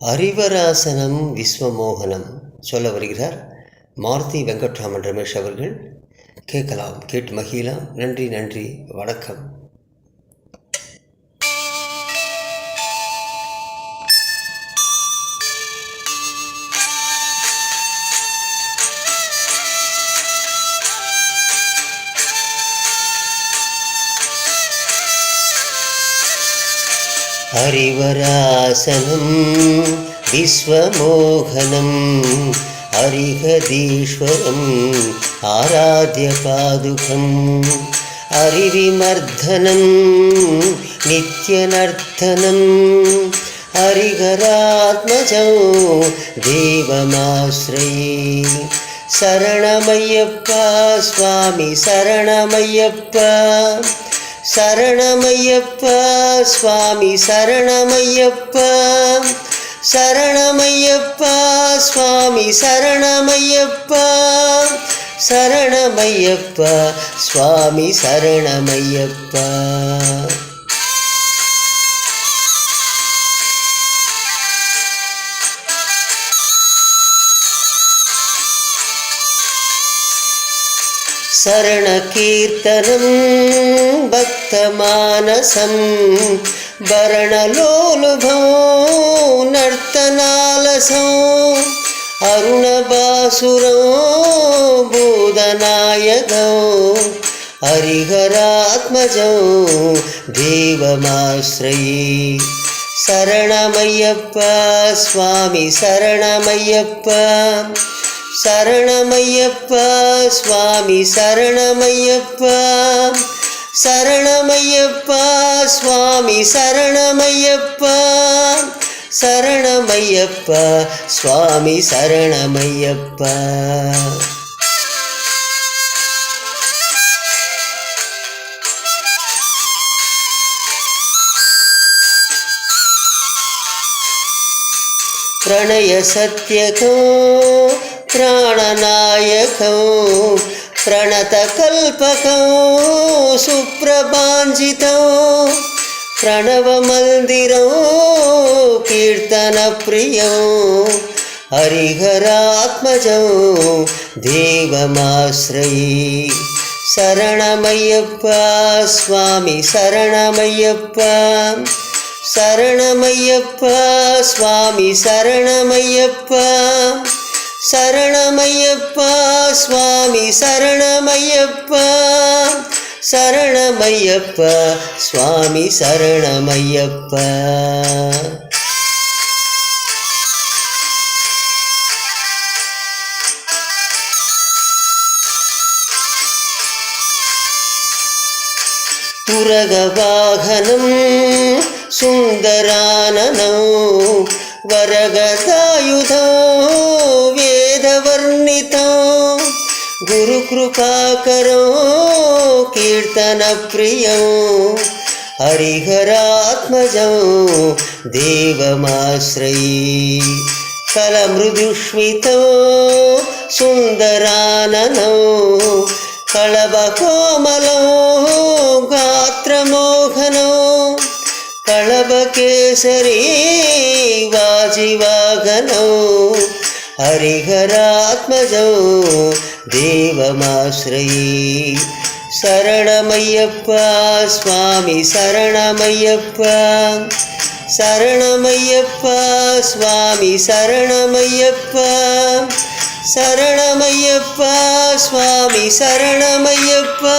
அறிவராசனம் விஸ்வமோகனம் சொல்ல வருகிறார் மாருதி வெங்கட்ராமன் ரமேஷ் அவர்கள். கேட்கலாம், கேட்டு மகிழலாம். நன்றி, நன்றி, வணக்கம். அறிவராசனம் விஸ்வமோகனம் ஹரிஹதீஸ்வரம் ஆராத்ய பாதுகம் அறிவிமர்தனம் நித்யநர்த்தனம் ஹரிஹராத்மஜம் தேவமாஸ்ரயே. சரணமய்யப்பா சுவாமி சரணமய்யப்பா, சரணமய்யப்பா சுவாமி சரணமய்யப்பா, சரணமய்யப்பா சுவாமி சரணமய்யப்பா, சரணமய்யப்பா சுவாமி சரணமய்யப்பா. சரணகீர்த்தனம் பக்தமானசம் பரணலோலுபம் நர்த்தனாலசம் அருணபாசுரம் பூதநாயகம் ஹரிஹராத்மஜம் தேவமாஸ்ரயே. சரணமய்யப்பா சுவாமி சரணமய்யப்பா, சரணமய்யப்பா சுவாமி சரணமய்யப்பா, சரணமய்யப்பா சுவாமி சரணமய்யப்பா, சரணமய்யப்பா சுவாமி சரணமய்யப்பா. பிரணய சத்யகம் பிராணநாயகம் பிரணதகல்பகம் சுப்ரபாஞ்சிதம் பிரணவமந்திரம் கீர்த்தனப்பிரியம் ஹரிஹராத்மஜம் தேவமாஸ்ரயே. சரணமய்யப்பா சுவாமி சரணமய்யப்பா, சரணமய்யப்பா சுவாமி சரணமய்யப்பா, சரணமய்யப்பா சுவாமி சரணமய்யப்பா, சரணமய்யப்பா சுவாமி சரணமய்யப்பா. துரகவாகனம் சுந்தரானனம் வரகதாயுதம் வேதவர்ணிதம் குருகிருபாகரம் கீர்த்தனப்பிரியம் ஹரிஹராத்மஜம் தேவமாஸ்ரயே. கலமிருதுஷ்மிதம் சுந்தரானனம் கலபகோமலம் காத்திரமோகனம் கலபகேசரி வாஜிவாகனம் ஹரிஹராத்மஜம் தேவமாஸ்ரயே. சரணமய்யப்பா சுவாமி சரணமய்யப்பா, சரணமய்யப்பா சுவாமி சரணமய்யப்பா, சரணமய்யப்பா சுவாமி சரணமய்யப்பா.